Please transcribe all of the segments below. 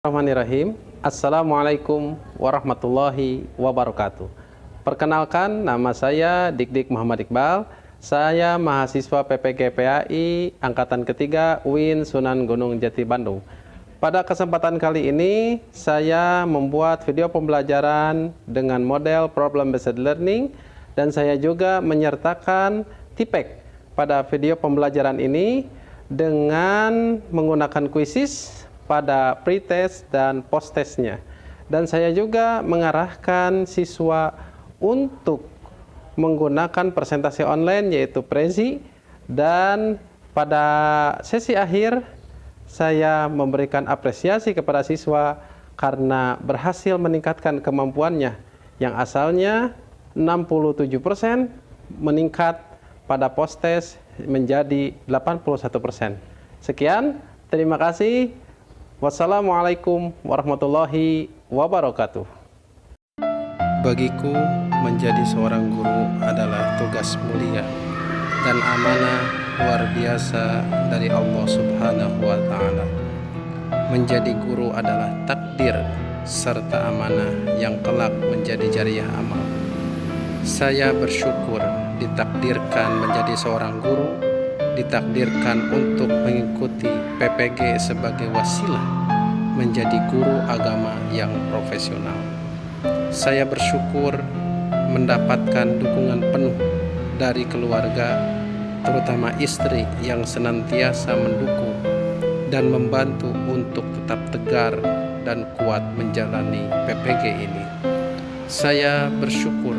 Bismillahirrahmanirrahim. Assalamualaikum warahmatullahi wabarakatuh. Perkenalkan, nama saya Dik Muhammad Iqbal. Saya mahasiswa PPG PAI Angkatan Ketiga UIN Sunan Gunung Jati Bandung. Pada kesempatan kali ini, saya membuat video pembelajaran dengan model Problem Based Learning dan saya juga menyertakan TIPEK pada video pembelajaran ini dengan menggunakan quizzes pada pretest dan post-testnya. Dan saya juga mengarahkan siswa untuk menggunakan presentasi online yaitu Prezi, dan pada sesi akhir saya memberikan apresiasi kepada siswa karena berhasil meningkatkan kemampuannya yang asalnya 67% meningkat pada post-test menjadi 81%. Sekian, terima kasih. Wassalamualaikum warahmatullahi wabarakatuh. Bagiku, menjadi seorang guru adalah tugas mulia dan amanah luar biasa dari Allah Subhanahu wa Ta'ala. Menjadi guru adalah takdir serta amanah yang kelak menjadi jariah amal. Saya bersyukur ditakdirkan menjadi seorang guru, ditakdirkan untuk mengikuti PPG sebagai wasilah menjadi guru agama yang profesional. Saya bersyukur mendapatkan dukungan penuh dari keluarga, terutama istri yang senantiasa mendukung dan membantu untuk tetap tegar dan kuat menjalani PPG ini. Saya bersyukur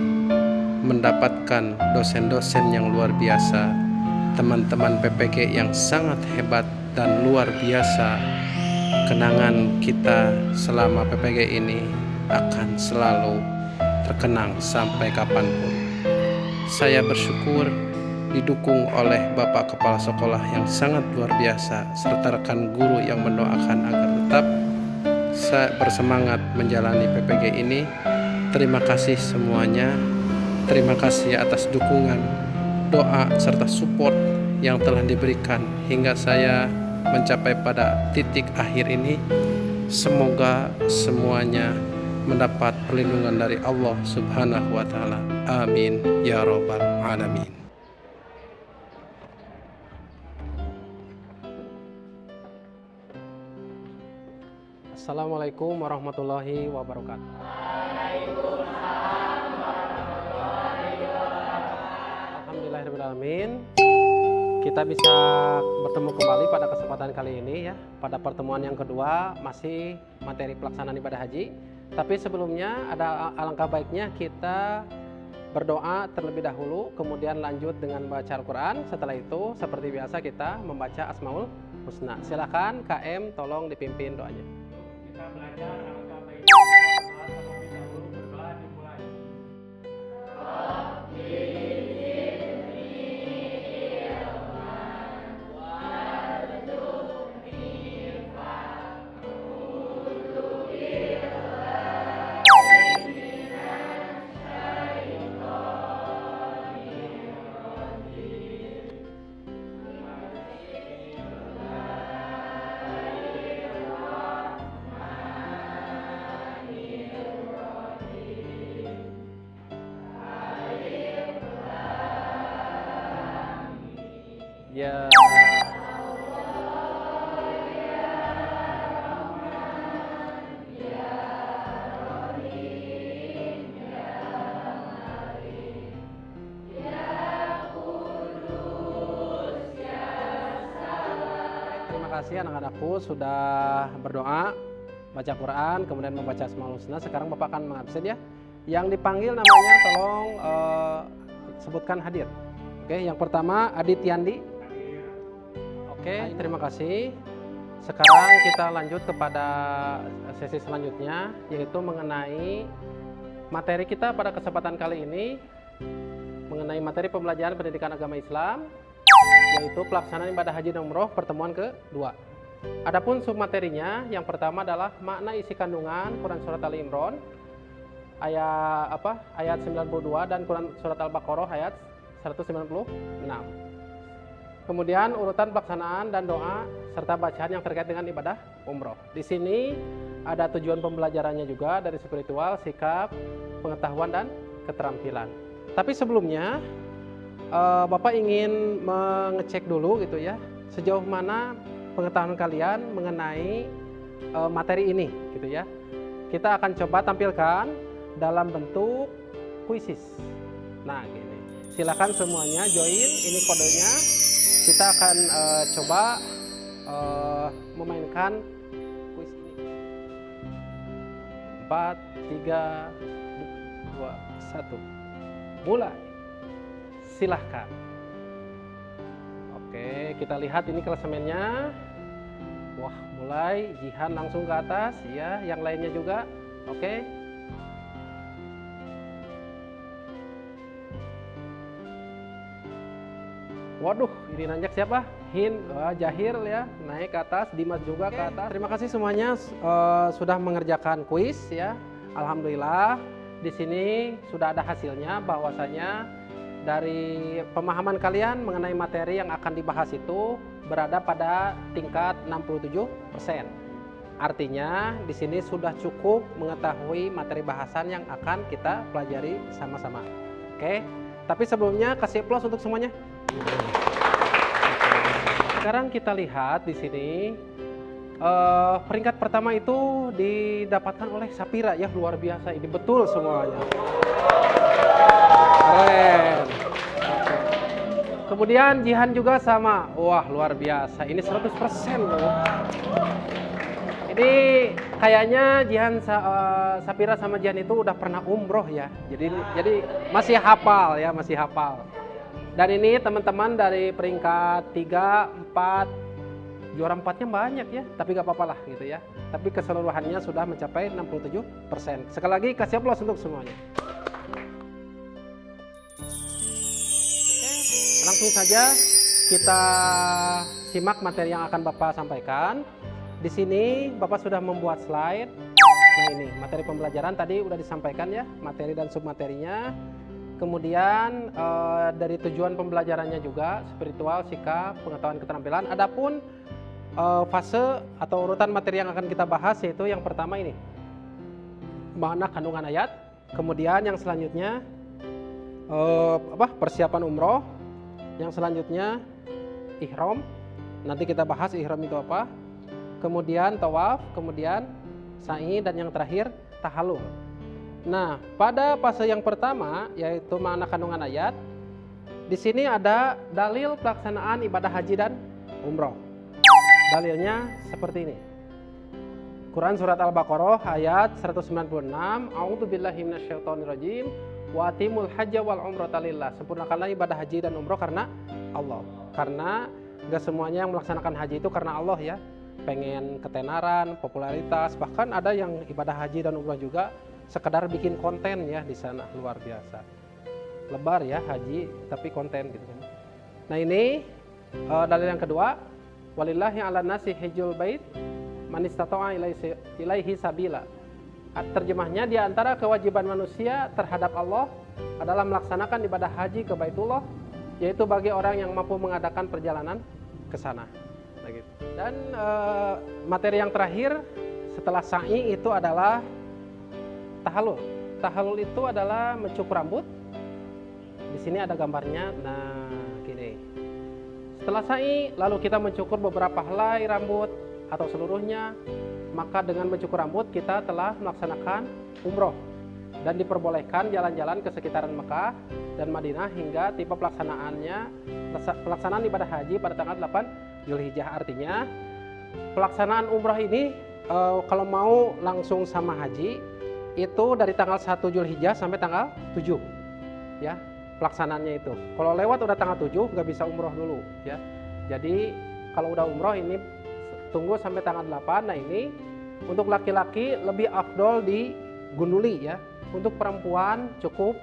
mendapatkan dosen-dosen yang luar biasa, teman-teman PPG yang sangat hebat dan luar biasa. Kenangan kita selama PPG ini akan selalu terkenang sampai kapanpun. Saya bersyukur didukung oleh Bapak Kepala Sekolah yang sangat luar biasa serta rekan guru yang mendoakan agar tetap saya bersemangat menjalani PPG ini. Terima kasih semuanya. Terima kasih atas dukungan, doa serta support yang telah diberikan hingga saya mencapai pada titik akhir ini. Semoga semuanya mendapat perlindungan dari Allah Subhanahu wa Ta'ala. Amin ya rabbal alamin. Assalamualaikum warahmatullahi wabarakatuh. Alhamdulillahirrahmanirrahim. Kita bisa bertemu kembali pada kesempatan kali ini ya. Pada pertemuan yang kedua masih materi pelaksanaan ibadah haji. Tapi sebelumnya ada alangkah baiknya kita berdoa terlebih dahulu, kemudian lanjut dengan baca Al-Quran. Setelah itu seperti biasa kita membaca Asmaul Husna. Silakan KM tolong dipimpin doanya. Kita belajar alangkah baiknya terlebih dahulu berdoa dimulai. Ya. Terima kasih anak-anakku sudah berdoa, baca Quran, kemudian membaca Asmaul Husna. Sekarang Bapak akan mengabsen ya. Yang dipanggil namanya tolong sebutkan hadir. Oke, yang pertama Adit Yandi. Oke, terima kasih. Sekarang kita lanjut kepada sesi selanjutnya, yaitu mengenai materi kita pada kesempatan kali ini, mengenai materi pembelajaran pendidikan agama Islam, yaitu pelaksanaan ibadah haji dan umroh pertemuan kedua. Adapun submaterinya, yang pertama adalah makna isi kandungan Quran Surat Ali Imran ayat 92 dan Quran Surat Al-Baqarah ayat 196. kemudian urutan pelaksanaan dan doa serta bacaan yang terkait dengan ibadah umroh. Di sini ada tujuan pembelajarannya juga dari spiritual, sikap, pengetahuan dan keterampilan. Tapi sebelumnya Bapak ingin mengecek dulu gitu ya, sejauh mana pengetahuan kalian mengenai materi ini gitu ya. Kita akan coba tampilkan dalam bentuk kuisis. Nah, gini. Silakan semuanya join, ini kodenya. Kita akan coba memainkan kuis ini. 4, 3, 2, 1. Mulai. Silahkan. Oke, kita lihat ini klasemennya. Wah, mulai Jihan langsung ke atas ya, yang lainnya juga. Oke. Waduh, ini nanjak siapa? Jahir ya, naik ke atas, Dimas juga ke atas. Terima kasih semuanya sudah mengerjakan kuis ya. Alhamdulillah di sini sudah ada hasilnya, bahwasanya dari pemahaman kalian mengenai materi yang akan dibahas itu berada pada tingkat 67%. Artinya di sini sudah cukup mengetahui materi bahasan yang akan kita pelajari sama-sama. Oke, tapi sebelumnya kasih aplaus untuk semuanya. Sekarang kita lihat di sini peringkat pertama itu didapatkan oleh Sapira ya, luar biasa, ini betul semuanya. Keren. Oke. Kemudian Jihan juga sama. Wah, luar biasa. Ini 100% loh. Ini kayaknya Jihan Sapira sama Jihan itu udah pernah umroh ya. Jadi masih hafal ya, masih hafal. Dan ini teman-teman dari peringkat 3, 4, juara 4-nya banyak ya, tapi gak apa-apa lah gitu ya. Tapi keseluruhannya sudah mencapai 67%. Sekali lagi kasih aplaus untuk semuanya. Langsung saja kita simak materi yang akan Bapak sampaikan. Di sini Bapak sudah membuat slide. Nah, ini materi pembelajaran tadi udah disampaikan ya, materi dan submaterinya. Kemudian dari tujuan pembelajarannya juga spiritual, sikap, pengetahuan, keterampilan. Adapun fase atau urutan materi yang akan kita bahas yaitu yang pertama ini, makna kandungan ayat. Kemudian yang selanjutnya persiapan umroh. Yang selanjutnya ihram. Nanti kita bahas ihram itu apa. Kemudian tawaf, kemudian sa'i, dan yang terakhir tahallul. Nah, pada fase yang pertama yaitu makna kandungan ayat, di sini ada dalil pelaksanaan ibadah haji dan umroh. Dalilnya seperti ini. Quran surat Al-Baqarah ayat 196, A'udzubillahi minasyaitonirrajim. Wa atimul hajja wal umrata lillah. Sempurnakanlah ibadah haji dan umroh karena Allah. Karena gak semuanya yang melaksanakan haji itu karena Allah ya. Pengen ketenaran, popularitas, bahkan ada yang ibadah haji dan umroh juga sekedar bikin konten ya di sana, luar biasa. Lebar ya haji tapi konten gitu. Nah, ini dalil yang kedua, walillahi 'alan nasi hajjul bait man istata'a ilaihi sabila. Terjemahnya, di antara kewajiban manusia terhadap Allah adalah melaksanakan ibadah haji ke Baitullah, yaitu bagi orang yang mampu mengadakan perjalanan ke sana. Begitu. Dan materi yang terakhir setelah sa'i itu adalah tahallul. Tahallul itu adalah mencukur rambut. Di sini ada gambarnya. Nah, gini. Setelah sa'i, lalu kita mencukur beberapa helai rambut atau seluruhnya. Maka dengan mencukur rambut kita telah melaksanakan umroh dan diperbolehkan jalan-jalan ke sekitaran Mekah dan Madinah hingga tipe pelaksanaan ibadah haji pada tanggal 8 Zulhijjah. Artinya pelaksanaan umroh ini kalau mau langsung sama haji itu dari tanggal 1 Zulhijjah sampai tanggal 7 ya pelaksanaannya itu. Kalau lewat udah tanggal 7 nggak bisa umroh dulu ya. Jadi kalau udah umroh ini tunggu sampai tanggal 8. Nah, ini untuk laki-laki lebih afdol di gunduli ya. Untuk perempuan cukup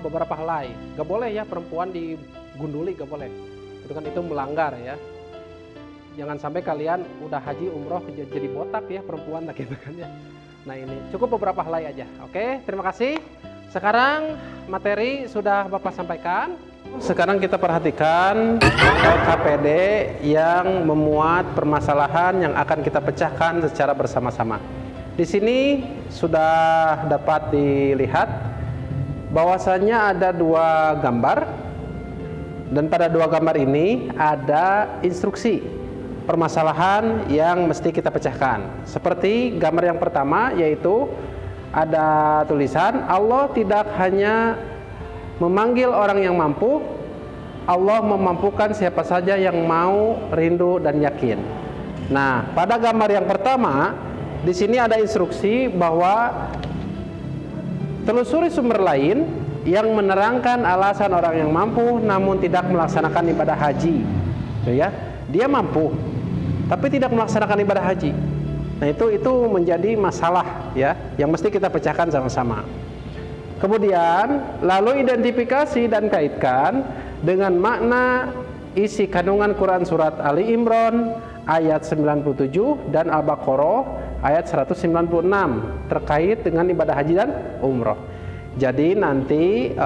beberapa helai. Gak boleh ya perempuan di gunduli, gak boleh. Itu melanggar ya. Jangan sampai kalian udah haji umroh jadi botak ya perempuan gitu kan ya. Nah, ini cukup beberapa helai aja. Oke, terima kasih. Sekarang materi sudah Bapak sampaikan. Sekarang kita perhatikan LKPD yang memuat permasalahan yang akan kita pecahkan secara bersama-sama. Di sini sudah dapat dilihat bahwasanya ada dua gambar, dan pada dua gambar ini ada instruksi permasalahan yang mesti kita pecahkan. Seperti gambar yang pertama, yaitu ada tulisan Allah tidak hanya memanggil orang yang mampu, Allah memampukan siapa saja yang mau, rindu, dan yakin. Nah, pada gambar yang pertama, di sini ada instruksi bahwa telusuri sumber lain yang menerangkan alasan orang yang mampu namun tidak melaksanakan ibadah haji. Tuh ya, dia mampu, tapi tidak melaksanakan ibadah haji. Nah, itu menjadi masalah ya, yang mesti kita pecahkan sama-sama. Kemudian, lalu identifikasi dan kaitkan dengan makna isi kandungan Quran Surat Ali Imran ayat 97 dan Al-Baqarah ayat 196 terkait dengan ibadah haji dan umroh. Jadi nanti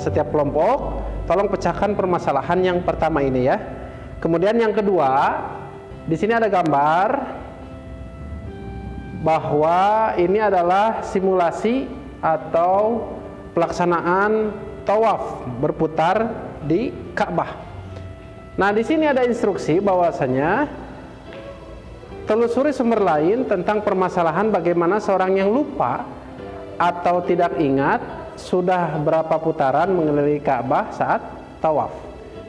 setiap kelompok tolong pecahkan permasalahan yang pertama ini ya. Kemudian yang kedua, di sini ada gambar bahwa ini adalah simulasi atau pelaksanaan tawaf berputar di Ka'bah. Nah, di sini ada instruksi bahwasanya telusuri sumber lain tentang permasalahan bagaimana seorang yang lupa atau tidak ingat sudah berapa putaran mengelilingi Ka'bah saat tawaf.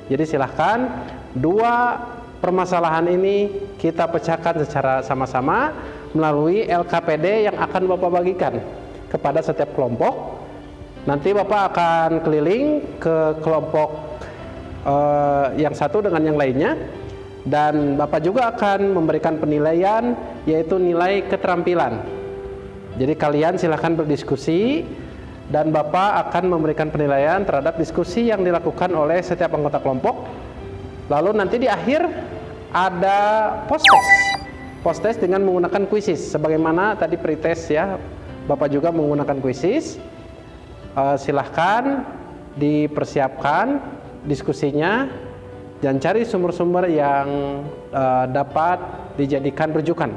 Jadi silahkan dua permasalahan ini kita pecahkan secara sama-sama melalui LKPD yang akan Bapak bagikan kepada setiap kelompok. Nanti Bapak akan keliling ke kelompok yang satu dengan yang lainnya, dan Bapak juga akan memberikan penilaian, yaitu nilai keterampilan. Jadi kalian silahkan berdiskusi dan Bapak akan memberikan penilaian terhadap diskusi yang dilakukan oleh setiap anggota kelompok. Lalu nanti di akhir ada post-test dengan menggunakan quizzes, sebagaimana tadi pretest ya, Bapak juga menggunakan quizzes. Silahkan dipersiapkan diskusinya dan cari sumber-sumber yang dapat dijadikan rujukan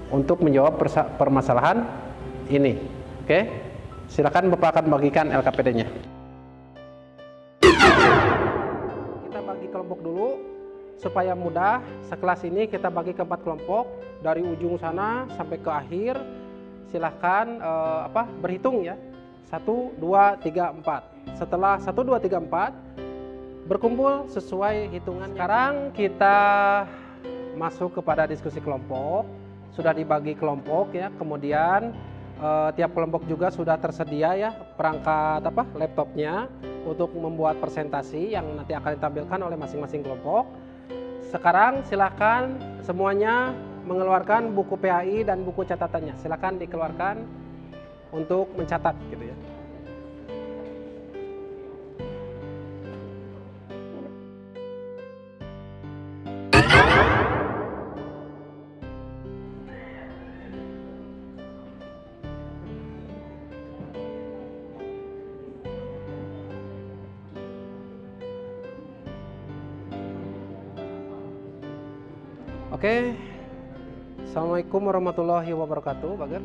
untuk menjawab permasalahan ini. Oke, silakan Bapak akan bagikan LKPD-nya. Kita bagi kelompok dulu supaya mudah. Sekelas ini kita bagi ke 4 kelompok dari ujung sana sampai ke akhir. Silahkan berhitung ya. 1, 2, 3, 4. Setelah 1, 2, 3, 4 berkumpul sesuai hitungan. Sekarang kita masuk kepada diskusi kelompok. Sudah dibagi kelompok ya. Kemudian tiap kelompok juga sudah tersedia ya perangkat laptopnya untuk membuat presentasi yang nanti akan ditampilkan oleh masing-masing kelompok. Sekarang silakan semuanya mengeluarkan buku PAI dan buku catatannya. Silakan dikeluarkan untuk mencatat gitu ya. Oke. Assalamualaikum warahmatullahi wabarakatuh, Bager.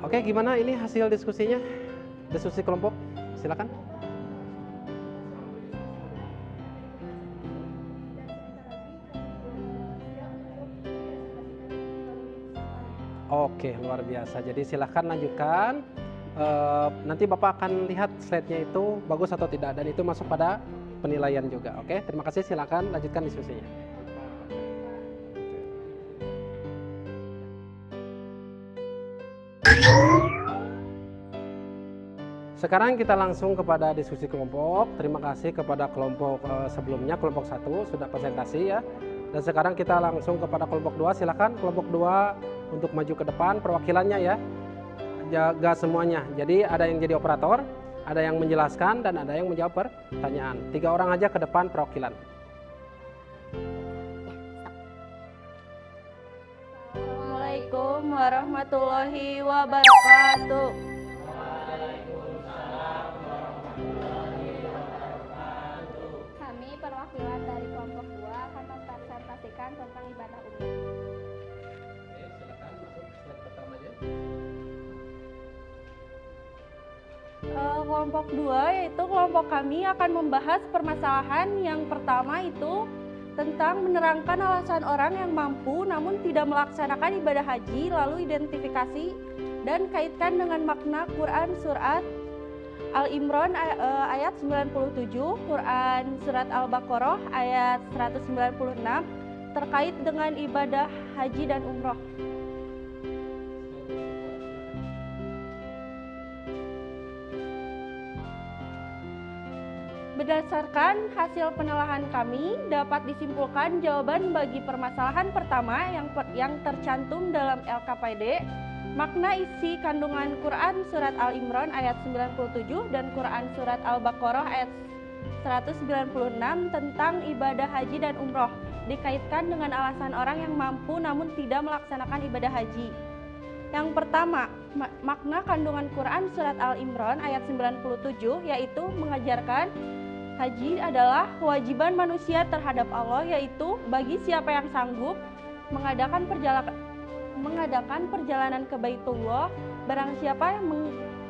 Oke, gimana ini hasil diskusinya? Diskusi kelompok, silakan. Oke, luar biasa. Jadi silakan lanjutkan. Nanti Bapak akan lihat slide-nya itu bagus atau tidak, dan itu masuk pada penilaian juga. Oke, terima kasih. Silakan lanjutkan diskusinya. Sekarang kita langsung kepada diskusi kelompok. Terima kasih kepada kelompok sebelumnya, kelompok 1 sudah presentasi ya. Dan sekarang kita langsung kepada kelompok 2. Silakan kelompok 2 untuk maju ke depan perwakilannya ya. Jaga semuanya. Jadi ada yang jadi operator, ada yang menjelaskan, dan ada yang menjawab pertanyaan. 3 orang aja ke depan perwakilan. Assalamualaikum warahmatullahi wabarakatuh. menjelaskan tentang ibadah umroh. Oke, silakan masuk slide pertama aja. Kelompok 2 yaitu kelompok kami akan membahas permasalahan yang pertama itu tentang menerangkan alasan orang yang mampu namun tidak melaksanakan ibadah haji, lalu identifikasi dan kaitkan dengan makna Quran surat Al-Imran ayat 97, Quran surat Al-Baqarah ayat 196 terkait dengan ibadah haji dan umroh. Berdasarkan hasil penelaahan kami, dapat disimpulkan jawaban bagi permasalahan pertama yang tercantum dalam LKPD, makna isi kandungan Quran Surat Al-Imran ayat 97 dan Quran Surat Al-Baqarah ayat 196 tentang ibadah haji dan umroh, dikaitkan dengan alasan orang yang mampu namun tidak melaksanakan ibadah haji. Yang pertama, makna kandungan Quran Surat Al-Imran ayat 97 yaitu mengajarkan haji adalah kewajiban manusia terhadap Allah, yaitu bagi siapa yang sanggup mengadakan perjalanan ke Baitullah. Barang siapa yang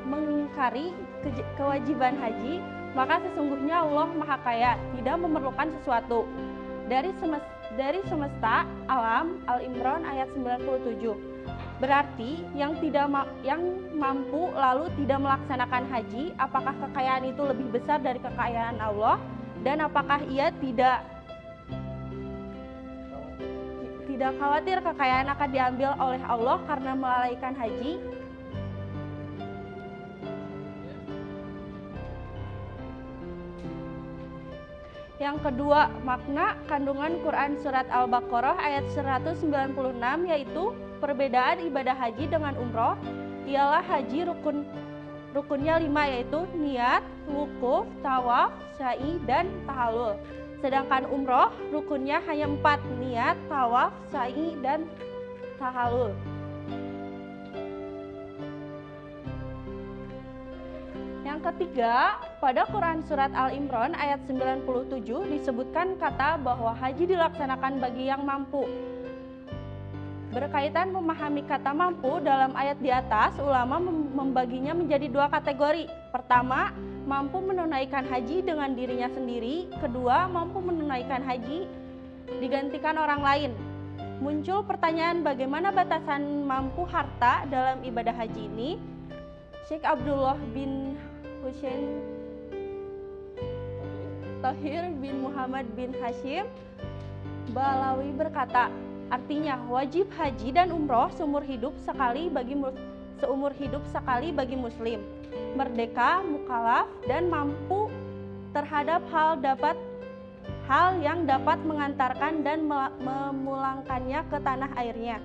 mengingkari kewajiban haji, maka sesungguhnya Allah Maha Kaya, tidak memerlukan sesuatu. Dari semesta alam, Al-Imran ayat 97. Berarti yang mampu lalu tidak melaksanakan haji, apakah kekayaan itu lebih besar dari kekayaan Allah, dan apakah ia tidak khawatir kekayaan akan diambil oleh Allah karena melalaikan haji? Yang kedua, makna kandungan Quran Surat Al-Baqarah ayat 196 yaitu perbedaan ibadah haji dengan umroh ialah haji rukunnya 5 yaitu niat, wukuf, tawaf, sa'i, dan tahallul. Sedangkan umroh rukunnya hanya 4, niat, tawaf, sa'i, dan tahallul. Yang ketiga, pada Quran Surat Al-Imran ayat 97 disebutkan kata bahwa haji dilaksanakan bagi yang mampu. Berkaitan memahami kata mampu dalam ayat di atas, ulama membaginya menjadi 2 kategori. Pertama, mampu menunaikan haji dengan dirinya sendiri. Kedua, mampu menunaikan haji digantikan orang lain. Muncul pertanyaan bagaimana batasan mampu harta dalam ibadah haji ini. Syekh Abdullah bin Husain Tahir bin Muhammad bin Hashim Balawi berkata, artinya wajib haji dan umroh seumur hidup sekali bagi muslim, merdeka, mukallaf, dan mampu terhadap hal yang dapat mengantarkan dan memulangkannya ke tanah airnya,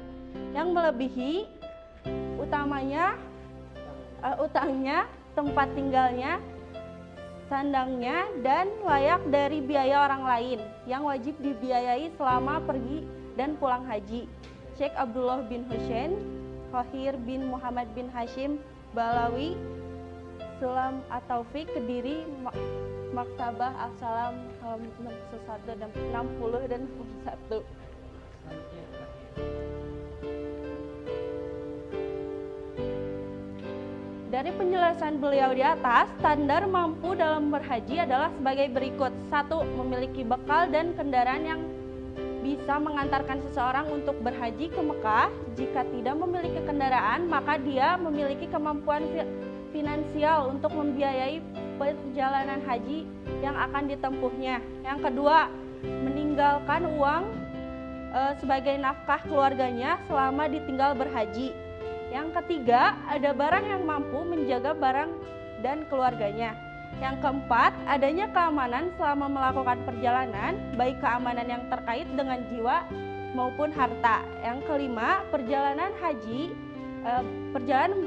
yang melebihi utangnya, tempat tinggalnya, sandangnya, dan layak dari biaya orang lain yang wajib dibiayai selama pergi dan pulang haji. Syekh Abdullah bin Husain Tahir bin Muhammad bin Hashim Balawi, Sulam At-Taufiq, Kediri, Maktabah Al-Salam, halaman 61 dan 60 dan 61. Dari penjelasan beliau di atas, standar mampu dalam berhaji adalah sebagai berikut. 1. Memiliki bekal dan kendaraan yang bisa mengantarkan seseorang untuk berhaji ke Mekah. Jika tidak memiliki kendaraan, maka dia memiliki kemampuan finansial untuk membiayai perjalanan haji yang akan ditempuhnya. Yang kedua, meninggalkan uang sebagai nafkah keluarganya selama ditinggal berhaji. Yang ketiga, ada barang yang mampu menjaga barang dan keluarganya. Yang keempat, adanya keamanan selama melakukan perjalanan, baik keamanan yang terkait dengan jiwa maupun harta. Yang kelima, perjalanan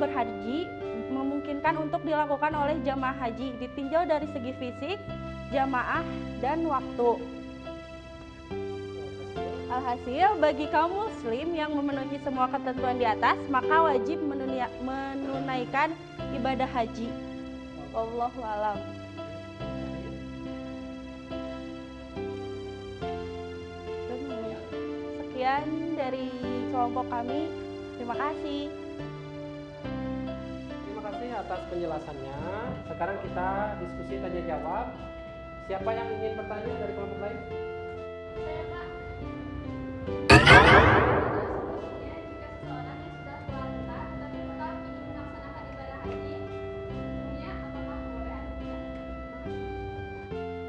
berhaji memungkinkan untuk dilakukan oleh jamaah haji, ditinjau dari segi fisik, jamaah, dan waktu. Alhasil, bagi kaum muslim yang memenuhi semua ketentuan di atas, maka wajib menunaikan ibadah haji. Wallahu a'lam. Sekian dari kelompok kami. Terima kasih. Terima kasih atas penjelasannya. Sekarang kita diskusi tanya jawab. Siapa yang ingin bertanya dari kelompok lain? Saya, Pak.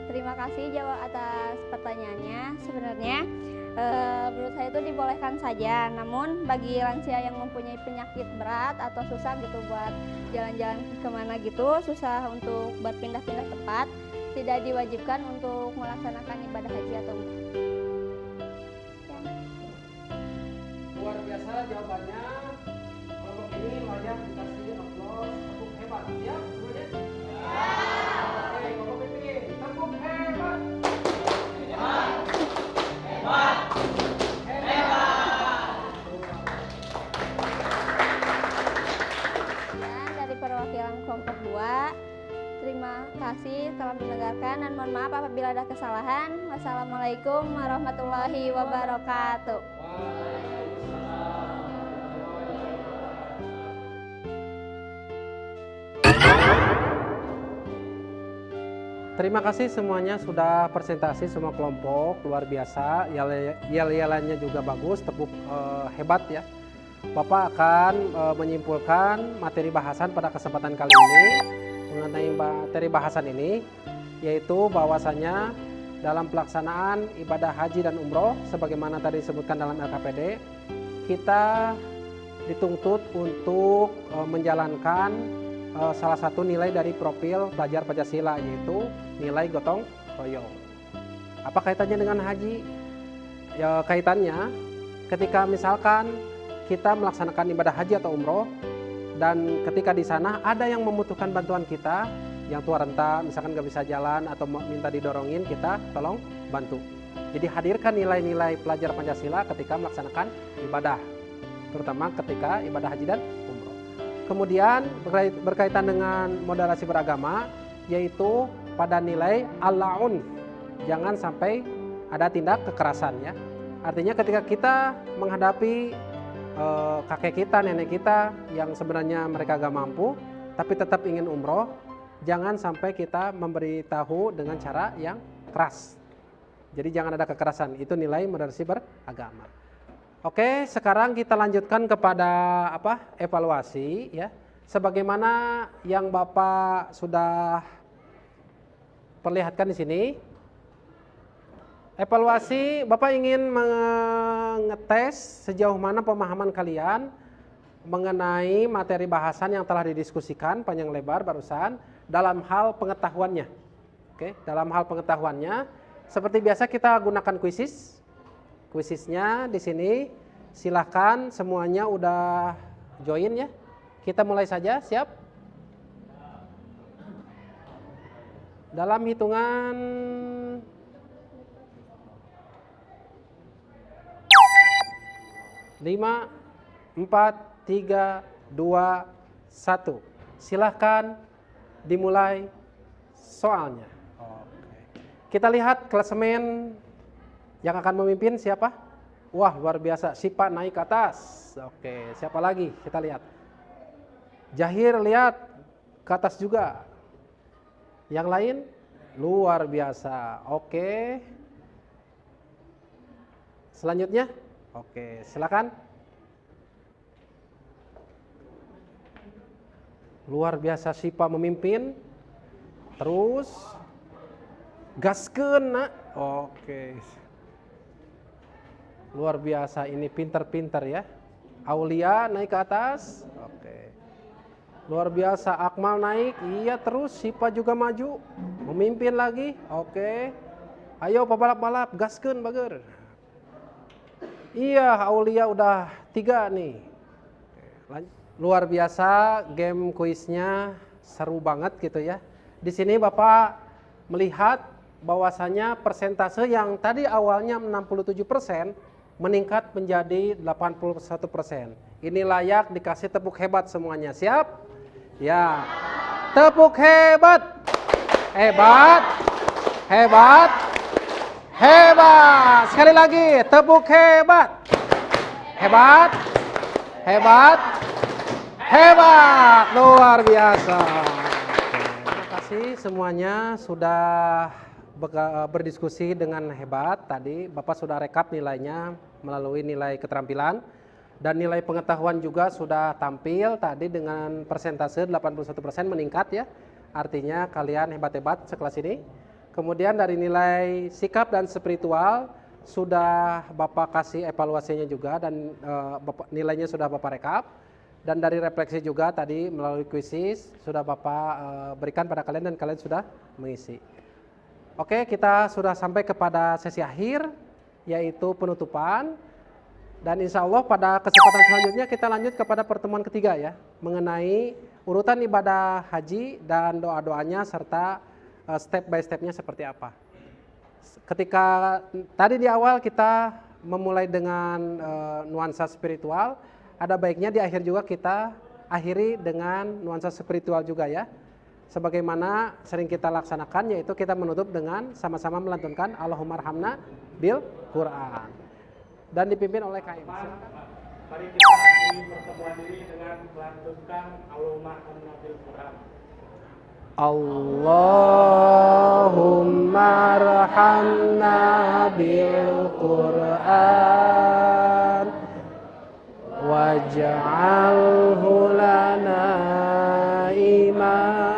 Terima kasih jawab atas pertanyaannya. Sebenarnya menurut saya itu dibolehkan saja. Namun bagi lansia yang mempunyai penyakit berat atau susah gitu buat jalan-jalan kemana gitu, susah untuk berpindah-pindah tempat, tidak diwajibkan untuk melaksanakan ibadah haji atau umrah. Luar biasa jawabannya. Kelompok ini layak dikasih aplaus. Tepuk hebat. Siap semuanya? Oke, kelompok pimpin. Tepuk hebat. Dan dari perwakilan kelompok 2, terima kasih telah mendengarkan dan mohon maaf apabila ada kesalahan. Wassalamualaikum warahmatullahi wabarakatuh. Terima kasih semuanya sudah presentasi semua kelompok, luar biasa. Yel-yelannya juga bagus, tepuk hebat ya. Bapak akan menyimpulkan materi bahasan pada kesempatan kali ini mengenai materi bahasan ini, yaitu bahwasanya dalam pelaksanaan ibadah haji dan umroh sebagaimana tadi disebutkan dalam LKPD, kita dituntut untuk menjalankan salah satu nilai dari profil pelajar Pancasila, yaitu nilai gotong royong. Apa kaitannya dengan haji? Ya, kaitannya ketika misalkan kita melaksanakan ibadah haji atau umroh dan ketika di sana ada yang membutuhkan bantuan kita, yang tua renta misalkan nggak bisa jalan atau minta didorongin, kita tolong bantu. Jadi hadirkan nilai-nilai pelajar Pancasila ketika melaksanakan ibadah, terutama ketika ibadah haji dan umroh. Kemudian berkaitan dengan moderasi beragama, yaitu pada nilai al-la'un, jangan sampai ada tindak kekerasan ya. Artinya ketika kita menghadapi kakek kita, nenek kita yang sebenarnya mereka gak mampu tapi tetap ingin umroh, jangan sampai kita memberitahu dengan cara yang keras. Jadi jangan ada kekerasan, itu nilai moderasi beragama. Oke, sekarang kita lanjutkan kepada evaluasi ya. Sebagaimana yang Bapak sudah perlihatkan di sini. Evaluasi, Bapak ingin mengetes sejauh mana pemahaman kalian mengenai materi bahasan yang telah didiskusikan panjang lebar barusan dalam hal pengetahuannya. Oke, dalam hal pengetahuannya, seperti biasa kita gunakan kuisis. Kuisisnya di sini, silahkan semuanya udah join ya. Kita mulai saja, siap? Dalam hitungan 5, 4, 3, 2, 1. Silahkan dimulai soalnya. Oke. Kita lihat klasemen yang akan memimpin siapa? Wah, luar biasa. Sipa naik ke atas. Oke, siapa lagi? Kita lihat. Jahir lihat ke atas juga. Yang lain luar biasa. Oke. Selanjutnya. Oke, silakan. Luar biasa Sipa memimpin. Terus gaskeun nak. Oke. Luar biasa, ini pinter-pinter ya. Aulia naik ke atas. Oke. Luar biasa, Akmal naik. Iya, terus Sipa juga maju. Memimpin lagi. Oke. Ayo pabalap-balap, gaskeun bager. Iya, Aulia udah 3 nih. Luar biasa, game kuisnya seru banget gitu ya. Di sini Bapak melihat bahwasanya persentase yang tadi awalnya 67% meningkat menjadi 81%. Ini layak dikasih tepuk hebat semuanya. Siap? Ya. Tepuk hebat. Hebat. Hebat. Hebat. Sekali lagi, tepuk hebat. Hebat. Hebat. Hebat. Luar biasa. Terima kasih semuanya sudah berdiskusi dengan hebat. Tadi Bapak sudah rekap nilainya melalui nilai keterampilan. Dan nilai pengetahuan juga sudah tampil tadi dengan persentase 81% meningkat ya. Artinya kalian hebat-hebat sekelas ini. Kemudian dari nilai sikap dan spiritual sudah Bapak kasih evaluasinya juga dan nilainya sudah Bapak rekap. Dan dari refleksi juga tadi melalui kuisis sudah Bapak berikan pada kalian dan kalian sudah mengisi. Oke, kita sudah sampai kepada sesi akhir yaitu penutupan. Dan insya Allah pada kesempatan selanjutnya kita lanjut kepada pertemuan ketiga ya. Mengenai urutan ibadah haji dan doa-doanya serta step by stepnya seperti apa. Ketika tadi di awal kita memulai dengan nuansa spiritual, ada baiknya di akhir juga kita akhiri dengan nuansa spiritual juga ya. Sebagaimana sering kita laksanakan yaitu kita menutup dengan sama-sama melantunkan Allahumma arhamna bil Quran. Dan dipimpin oleh KM. Mari kita akhiri pertemuan ini dengan melantunkan Allahumma arhamna bil Quran. Allahumma arhamna bil Quran waj'alhu lana imam